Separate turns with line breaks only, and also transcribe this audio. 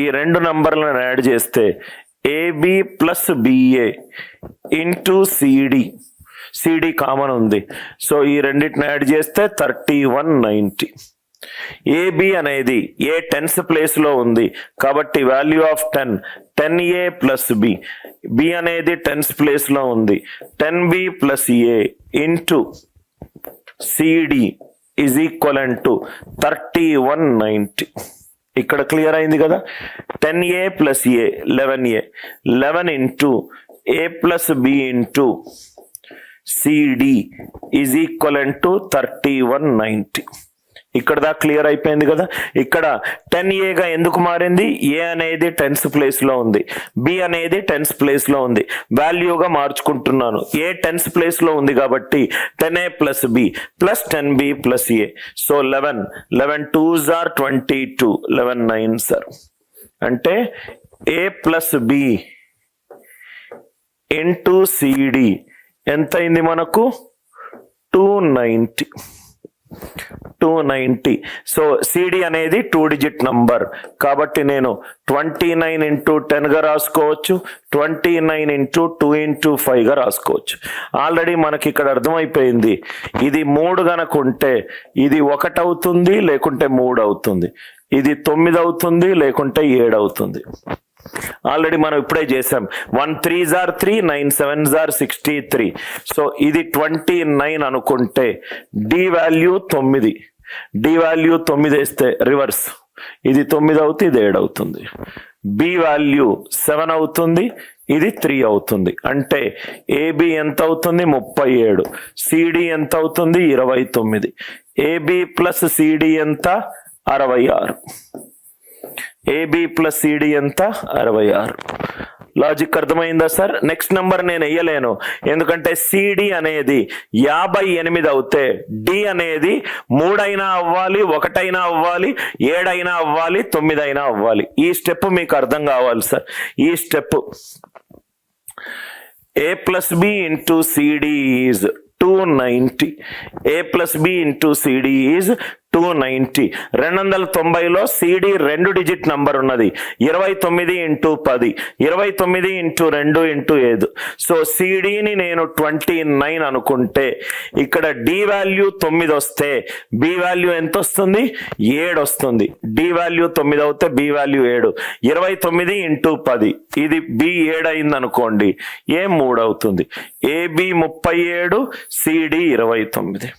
ఈ రెండు నంబర్లను యాడ్ చేస్తే AB plus BA into CD, CD common ఉంది, సో ఈ రెండింటిని యాడ్ చేస్తే 3190. ఏబి అనేది ఏ టెన్స్ ప్లేస్ లో ఉంది కాబట్టి value of 10 10a plus B, B అనేది టెన్స్ ప్లేస్ లో ఉంది 10b plus A into CD is equivalent to 3190. ఇక్కడ క్లియర్ అయింది కదా. 10a plus A 11a, 11 into A plus B into CD is equivalent to 3190. ఇక్కడ దా క్లియర్ అయిపోయింది కదా. ఇక్కడ 10aగా ఎందుకు మారింది? ఏ అనేది టెన్స్ ప్లేస్ లో ఉంది, బి అనేది టెన్స్ ప్లేస్ లో ఉంది, వాల్యూగా మార్చుకుంటున్నాను. ఏ టెన్స్ ప్లేస్ లో ఉంది కాబట్టి 10a plus B plus 10b plus A, so 11 11 2s are 22, 11 9s are, అంటే A plus B into CD ఎంత అయింది మనకు? 290. సో సిడి అనేది 2 డిజిట్ నంబర్ కాబట్టి నేను 29 ఇంటూ 10 గా రాసుకోవచ్చు, 29 ఇంటూ 2 ఇంటూ 5 గా రాసుకోవచ్చు. ఆల్రెడీ మనకి ఇక్కడ అర్థమైపోయింది, ఇది 3 గనక ఉంటే ఇది 1 అవుతుంది లేకుంటే 3 అవుతుంది, ఇది 9 అవుతుంది లేకుంటే 7 అవుతుంది. ఆల్రెడీ మనం ఇప్పుడే చేసాం. 1 3s are 3, 9 7s are 63. So ఇది 29 అనుకుంటే డి వాల్యూ 9, డి వాల్యూ 9 వేస్తే రివర్స్, ఇది 9 అవుతుంది, ఇది 7 అవుతుంది. బి వాల్యూ 7 అవుతుంది, ఇది 3 అవుతుంది. అంటే ఏబి ఎంత అవుతుంది? 37. సిడి ఎంత అవుతుంది? 29. ఏబి ప్లస్ సిడి ఎంత? 66. ఏబి ప్లస్ సిడి ఎంత? 66. లాజిక్ అర్థమైందా సార్? నెక్స్ట్ నెంబర్ నేను వేయలేను, ఎందుకంటే సిడి అనేది 58 అవుతే డి అనేది 3 అయినా అవ్వాలి, 1 అయినా అవ్వాలి, 7 అయినా అవ్వాలి, 9 అయినా అవ్వాలి. ఈ స్టెప్ మీకు అర్థం కావాలి సార్. ఈ step A plus B into CD is 290, A plus B into CD is 290. 290లో సిడి 2 డిజిట్ నంబర్ ఉన్నది, 29 ఇంటూ 10, 29 ఇంటూ 2 ఇంటూ 5. సో సిడిని నేను 29 అనుకుంటే ఇక్కడ డి వాల్యూ 9 వస్తే బి వాల్యూ ఎంత వస్తుంది? 7 వస్తుంది. డి వాల్యూ 9 అవుతే బి వాల్యూ 7. 29 ఇంటూ 10, ఇది బి 7 అయింది అనుకోండి, ఏ 3 అవుతుంది. AB 37, CD 29.